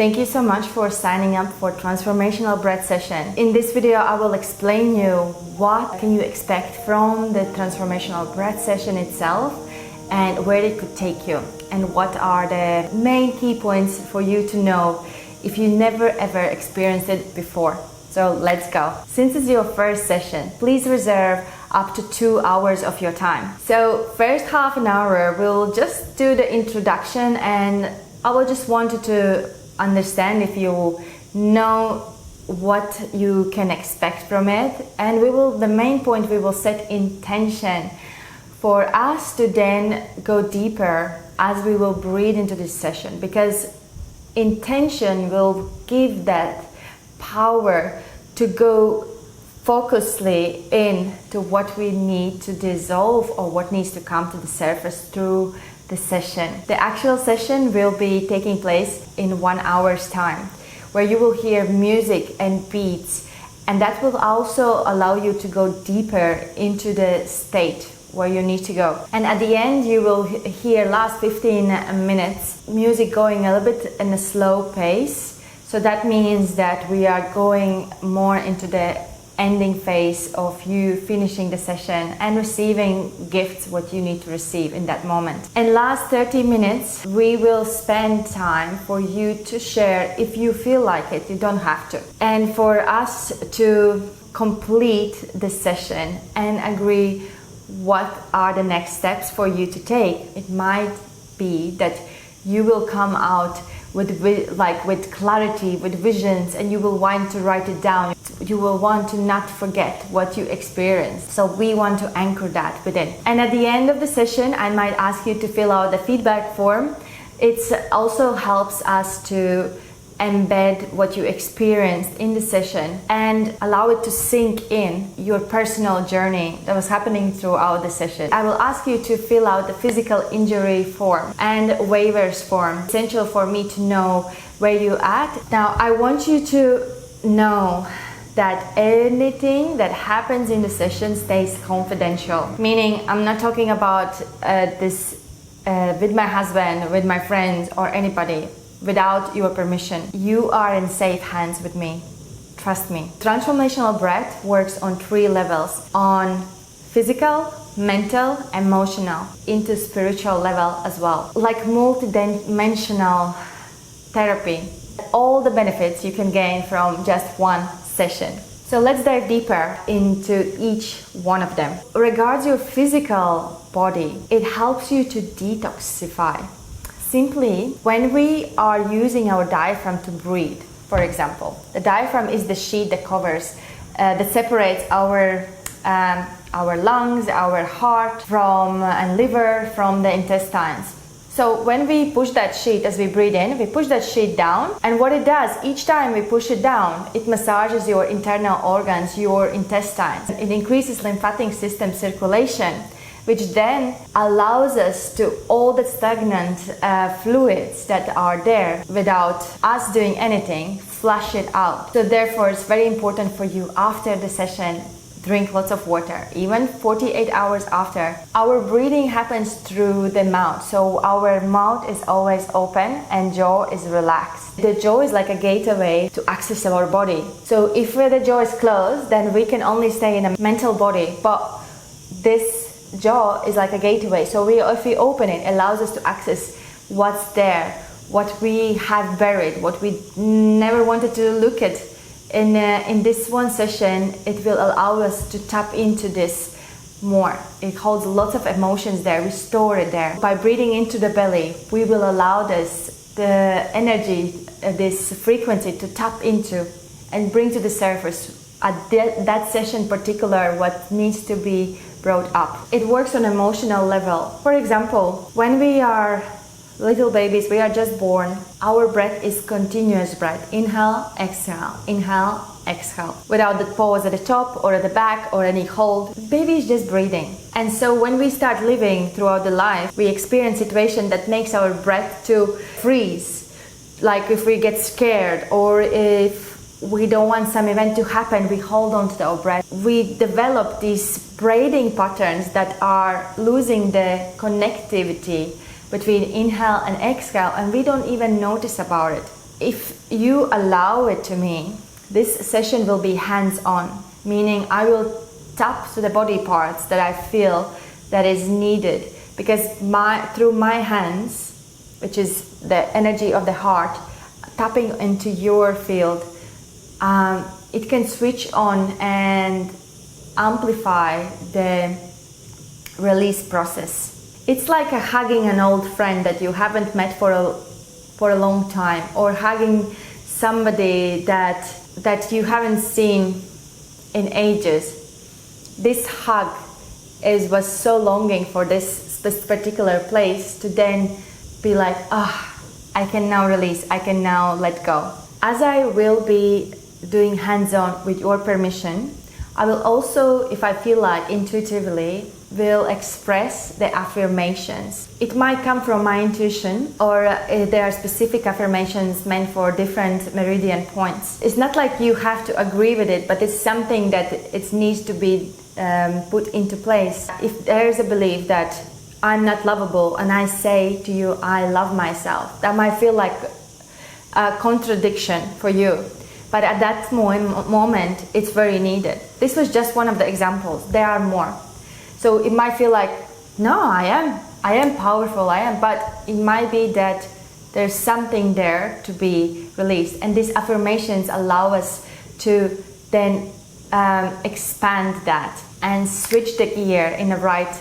Thank you so much for signing up for Transformational Breath session. In this video, I will explain you what can you expect from the Transformational Breath session itself and where it could take you, and what are the main key points for you to know if you never ever experienced it before. So let's go. Since it's your first session, please reserve up to 2 hours of your time. So first half an hour, we'll just do the introduction, and I will just want you to understand if you know what you can expect from it. And the main point, we will set intention for us to then go deeper as we will breathe into this session, because intention will give that power to go focusedly in to what we need to dissolve or what needs to come to the surface through the session. The actual session will be taking place in 1 hour's time, where you will hear music and beats, and that will also allow you to go deeper into the state where you need to go. And at the end, you will hear last 15 minutes music going a little bit in a slow pace. So that means that we are going more into the ending phase of you finishing the session and receiving gifts, what you need to receive in that moment. And last 30 minutes, we will spend time for you to share if you feel like it. You don't have to. And for us to complete the session and agree what are the next steps for you to take, it might be that you will come out with clarity, with visions, and you will want to write it down. You will want to not forget what you experienced. So we want to anchor that within. And at the end of the session, I might ask you to fill out the feedback form. It also helps us to embed what you experienced in the session and allow it to sink in your personal journey that was happening throughout the session. I will ask you to fill out the physical injury form and waivers form, essential for me to know where you're at. Now, I want you to know that anything that happens in the session stays confidential. Meaning, I'm not talking about this with my husband, with my friends, or anybody. Without your permission. You are in safe hands with me. Trust me. Transformational breath works on 3 levels: on physical, mental, emotional, into spiritual level as well. Like multi-dimensional therapy. All the benefits you can gain from just one session. So let's dive deeper into each one of them. Regards your physical body, it helps you to detoxify. Simply, when we are using our diaphragm to breathe, for example, the diaphragm is the sheet that covers, that separates our lungs, our heart and liver from the intestines. So when we push that sheet, as we breathe in, we push that sheet down, and what it does, each time we push it down, it massages your internal organs, your intestines. It increases lymphatic system circulation, which then allows us to all the stagnant fluids that are there without us doing anything, flush it out. So therefore, it's very important for you after the session, drink lots of water. Even 48 hours after, our breathing happens through the mouth. So our mouth is always open and jaw is relaxed. The jaw is like a gateway to access our body. So if the jaw is closed, then we can only stay in a mental body. But this jaw is like a gateway, so if we open it, it allows us to access what's there, what we have buried, what we never wanted to look at. In this one session, it will allow us to tap into this more. It holds lots of emotions there, we store it there. By breathing into the belly, we will allow the energy, this frequency to tap into and bring to the surface at that session particular what needs to be brought up. It works on emotional level. For example, when we are little babies, we are just born, our breath is continuous breath. Inhale, exhale, inhale, exhale. Without the pause at the top or at the back or any hold, baby is just breathing. And so when we start living throughout the life, we experience situation that makes our breath to freeze. Like if we get scared, or if we don't want some event to happen, we hold on to our breath. We develop these breathing patterns that are losing the connectivity between inhale and exhale, and we don't even notice about it. if you allow it to me, this session will be hands-on, meaning I will tap to the body parts that I feel that is needed, because through my hands, which is the energy of the heart, tapping into your field, it can switch on and amplify the release process. It's like hugging an old friend that you haven't met for a long time, or hugging somebody that you haven't seen in ages. This hug was so longing for this particular place to then be like, I can now release, I can now let go. As I will be doing hands-on with your permission, I will also, if I feel like intuitively, will express the affirmations. It might come from my intuition, or there are specific affirmations meant for different meridian points. It's not like you have to agree with it, but it's something that it needs to be put into place. If there is a belief that I'm not lovable and I say to you, I love myself, that might feel like a contradiction for you. But at that moment, it's very needed. This was just one of the examples. There are more. So it might feel like, no, I am powerful, but it might be that there's something there to be released. And these affirmations allow us to then expand that and switch the gear in the right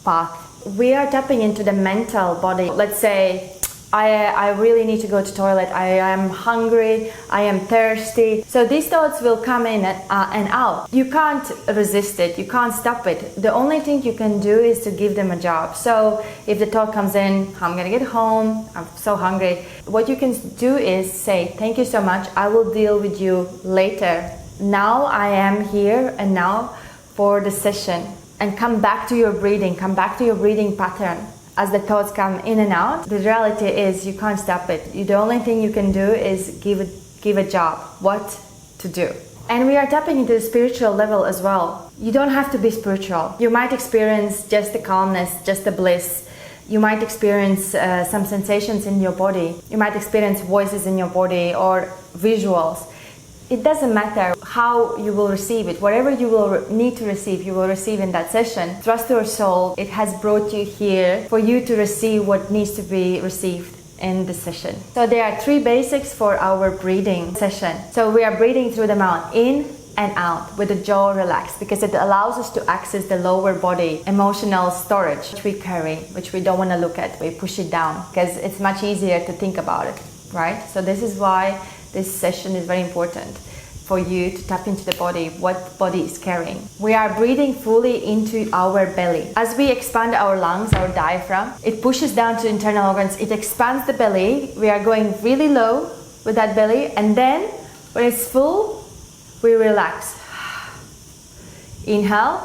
path. We are tapping into the mental body. Let's say, I really need to go to toilet, I am hungry, I am thirsty. So these thoughts will come in and out. You can't resist it, you can't stop it. The only thing you can do is to give them a job. So if the thought comes in, I'm gonna get home, I'm so hungry, what you can do is say, thank you so much, I will deal with you later. Now I am here and now for the session. And come back to your breathing pattern. As the thoughts come in and out, the reality is you can't stop it. The only thing you can do is give a job, what to do. And we are tapping into the spiritual level as well. You don't have to be spiritual. You might experience just the calmness, just the bliss. You might experience some sensations in your body. You might experience voices in your body or visuals. It doesn't matter how you will receive it. Whatever you will need to receive, you will receive in that session. Trust your soul. It has brought you here for you to receive what needs to be received in the session. So there are 3 basics for our breathing session. So we are breathing through the mouth, in and out, with the jaw relaxed, because it allows us to access the lower body emotional storage, which we carry, which we don't want to look at. We push it down because it's much easier to think about it, right? So this is why this session is very important for you to tap into the body, what body is carrying. We are breathing fully into our belly. As we expand our lungs, our diaphragm, it pushes down to internal organs, it expands the belly. We are going really low with that belly, and then when it's full, we relax. Inhale.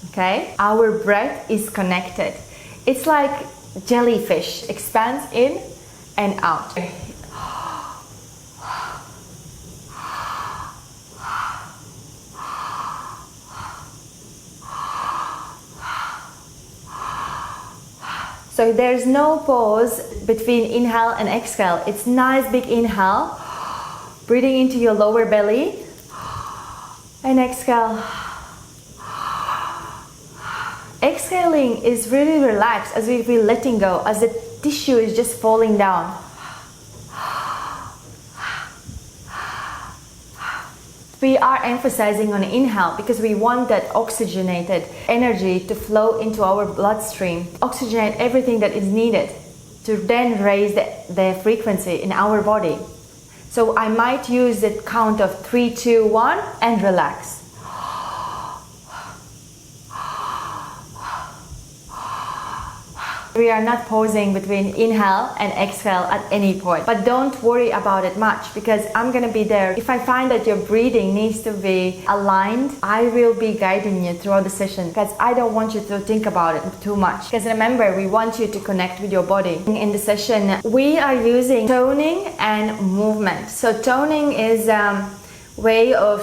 Okay, our breath is connected. It's like jellyfish, expands in and out. So there's no pause between inhale and exhale. It's nice big inhale, breathing into your lower belly, and exhale. Exhaling is really relaxed, as if we're letting go, as the tissue is just falling down. We are emphasizing on inhale because we want that oxygenated energy to flow into our bloodstream, oxygenate everything that is needed to then raise the frequency in our body. So I might use the count of 3, 2, 1 and relax. We are not pausing between inhale and exhale at any point. But don't worry about it much, because I'm gonna be there. If I find that your breathing needs to be aligned, I will be guiding you throughout the session, because I don't want you to think about it too much. Because remember, we want you to connect with your body. In the session, we are using toning and movement. So toning is a way of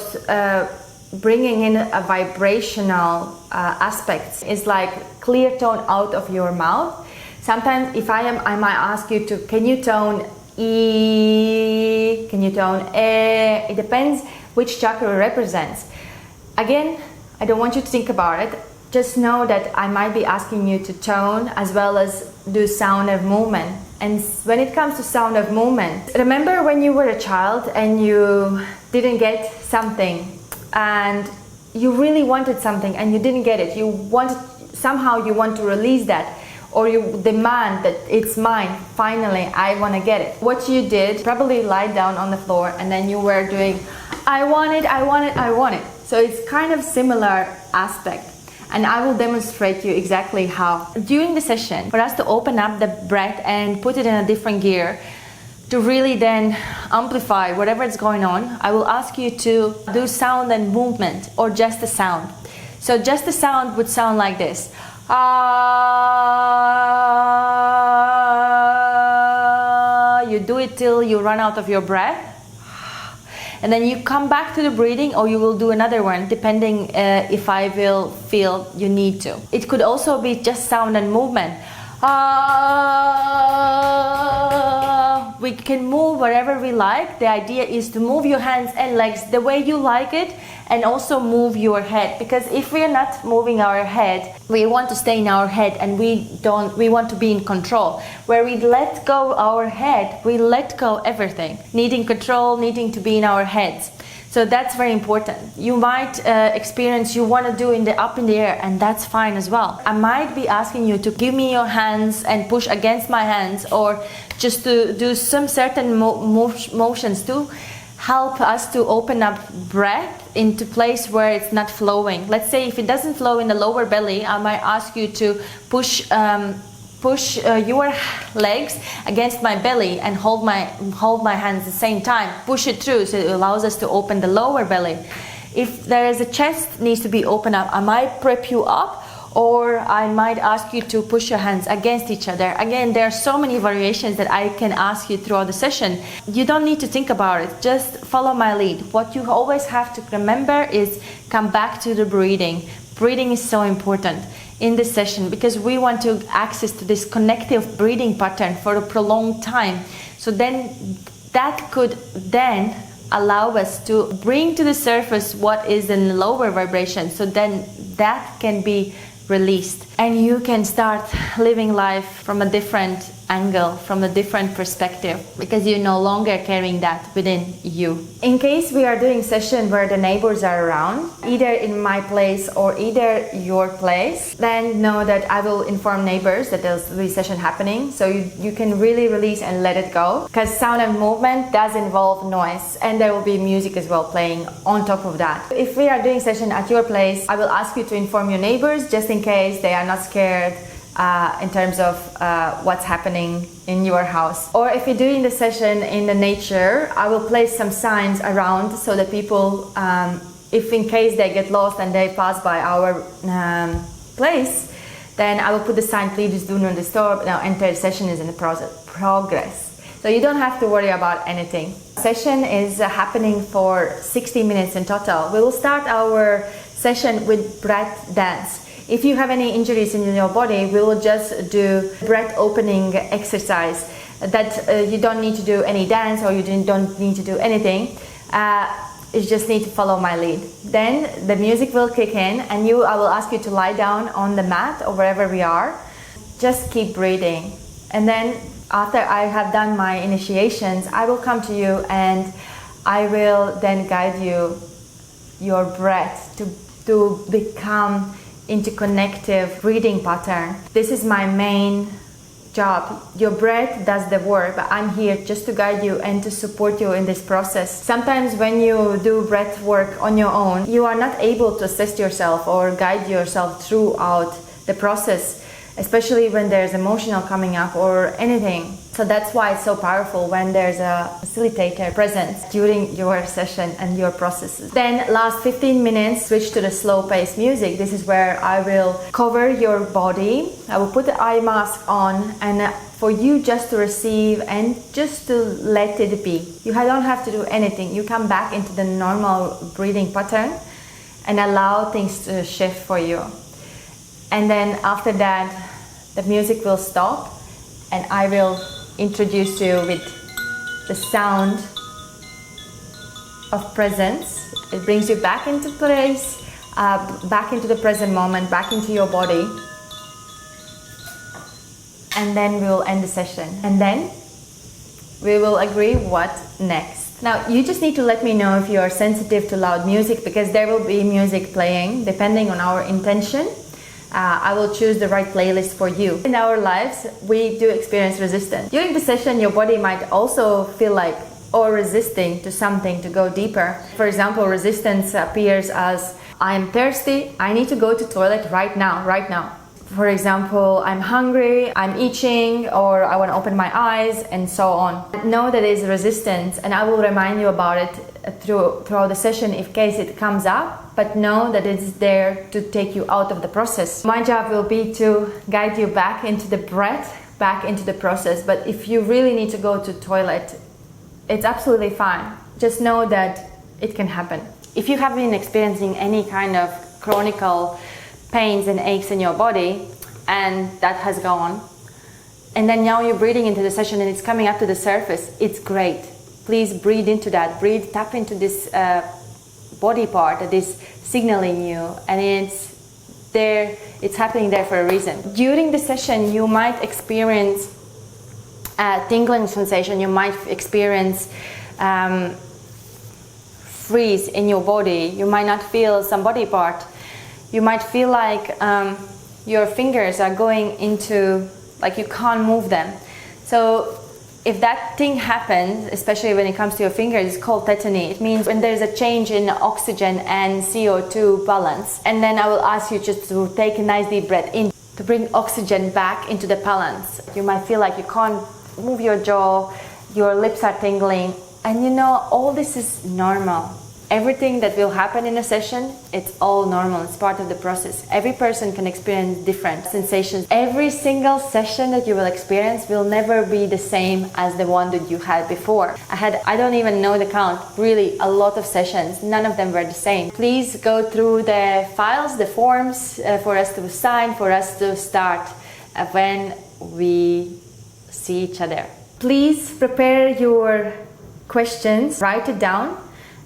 bringing in a vibrational aspect. It's like clear tone out of your mouth. Sometimes if I might ask you to, can you tone E, can you tone E? It depends which chakra represents. Again, I don't want you to think about it. Just know that I might be asking you to tone as well as do sound of movement. And when it comes to sound of movement, remember when you were a child and you didn't get something and you really wanted something and you didn't get it. Somehow you want to release that, or you demand that it's mine, finally I want to get it. What you did, probably lie down on the floor and then you were doing, I want it, I want it, I want it. So it's kind of similar aspect. And I will demonstrate you exactly how. During the session, for us to open up the breath and put it in a different gear, to really then amplify whatever is going on, I will ask you to do sound and movement, or just the sound. So just the sound would sound like this. You do it till you run out of your breath. And then you come back to the breathing, or you will do another one, depending if I will feel you need to. It could also be just sound and movement. We can move wherever we like. The idea is to move your hands and legs the way you like it, and also move your head. Because if we are not moving our head, we want to stay in our head and we want to be in control. Where we let go our head, we let go everything. Needing control, needing to be in our heads. So that's very important. You might experience you want to do in the up in the air, and that's fine as well. I might be asking you to give me your hands and push against my hands, or just to do some certain motions to help us to open up breath into place where it's not flowing. Let's say if it doesn't flow in the lower belly, I might ask you to push your legs against my belly and hold my hands at the same time. Push it through, so it allows us to open the lower belly. If there is a chest needs to be opened up, I might prep you up, or I might ask you to push your hands against each other. Again, there are so many variations that I can ask you throughout the session. You don't need to think about it, just follow my lead. What you always have to remember is come back to the breathing. Breathing is so important in this session, because we want to access to this connective breathing pattern for a prolonged time. So then that could then allow us to bring to the surface what is in lower vibration. So then that can be released, and you can start living life from a different angle, from a different perspective, because you're no longer carrying that within you. In case we are doing session where the neighbors are around, either in my place or either your place, then know that I will inform neighbors that there's this session happening, so you can really release and let it go, because sound and movement does involve noise, and there will be music as well playing on top of that. If we are doing session at your place, I will ask you to inform your neighbors, just in case they are not scared in terms of what's happening in your house. Or if you're doing the session in the nature, I will place some signs around so that people, if in case they get lost and they pass by our place, then I will put the sign, please do not disturb. Now enter session is in the progress. So you don't have to worry about anything. Session is happening for 60 minutes in total. We will start our session with breath dance. If you have any injuries in your body, we will just do breath opening exercise that you don't need to do any dance, or you don't need to do anything. You just need to follow my lead. Then the music will kick in, and I will ask you to lie down on the mat or wherever we are. Just keep breathing. And then after I have done my initiations, I will come to you and I will then guide you, your breath, to become into connective breathing pattern. This is my main job. Your breath does the work, but I'm here just to guide you and to support you in this process. Sometimes when you do breath work on your own, you are not able to assist yourself or guide yourself throughout the process, especially when there's emotional coming up or anything. So that's why it's so powerful when there's a facilitator present during your session and your processes. Then last 15 minutes, switch to the slow-paced music. This is where I will cover your body. I will put the eye mask on, and for you just to receive and just to let it be. You don't have to do anything. You come back into the normal breathing pattern and allow things to shift for you. And then after that, the music will stop and I will introduce you with the sound of presence. It brings you back into place, back into the present moment, back into your body. And then we will end the session. And then we will agree what next. Now, you just need to let me know if you are sensitive to loud music, because there will be music playing depending on our intention. I will choose the right playlist for you. In our lives, we do experience resistance. During the session, your body might also feel like or resisting to something to go deeper. For example, resistance appears as I am thirsty, I need to go to toilet right now. For example, I'm hungry, I'm itching, or I want to open my eyes, and so on. Know that is resistance, and I will remind you about it throughout the session in case it comes up, but know that it's there to take you out of the process. My job will be to guide you back into the breath, back into the process. But if you really need to go to toilet, it's absolutely fine. Just know that it can happen. If you have been experiencing any kind of chronic pains and aches in your body, and that has gone, and then now you're breathing into the session and it's coming up to the surface, it's great. Please breathe into that. Breathe, tap into this body part that is signaling you, and it's there, it's happening there for a reason. During the session, you might experience a tingling sensation, you might experience freeze in your body, you might not feel some body part. You might feel like your fingers are going into, like you can't move them. So if that thing happens, especially when it comes to your fingers, it's called tetany. It means when there's a change in oxygen and CO2 balance. And then I will ask you just to take a nice deep breath in to bring oxygen back into the balance. You might feel like you can't move your jaw, your lips are tingling, and you know, all this is normal. Everything that will happen in a session, it's all normal, it's part of the process. Every person can experience different sensations. Every single session that you will experience will never be the same as the one that you had before. I don't even know the count, really a lot of sessions, none of them were the same. Please go through the files, the forms for us to sign, for us to start when we see each other. Please prepare your questions, write it down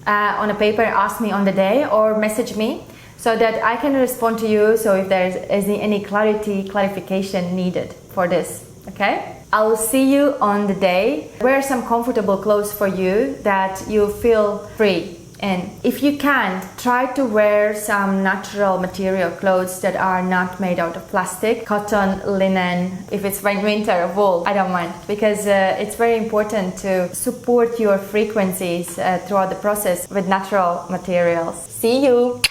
on a paper, ask me on the day or message me so that I can respond to you, so if there's any clarification needed for this, okay? I will see you on the day. Wear some comfortable clothes for you that you feel free in. If you can't, try to wear some natural material clothes that are not made out of plastic, cotton, linen. If it's winter, wool, I don't mind, because it's very important to support your frequencies throughout the process with natural materials. See you!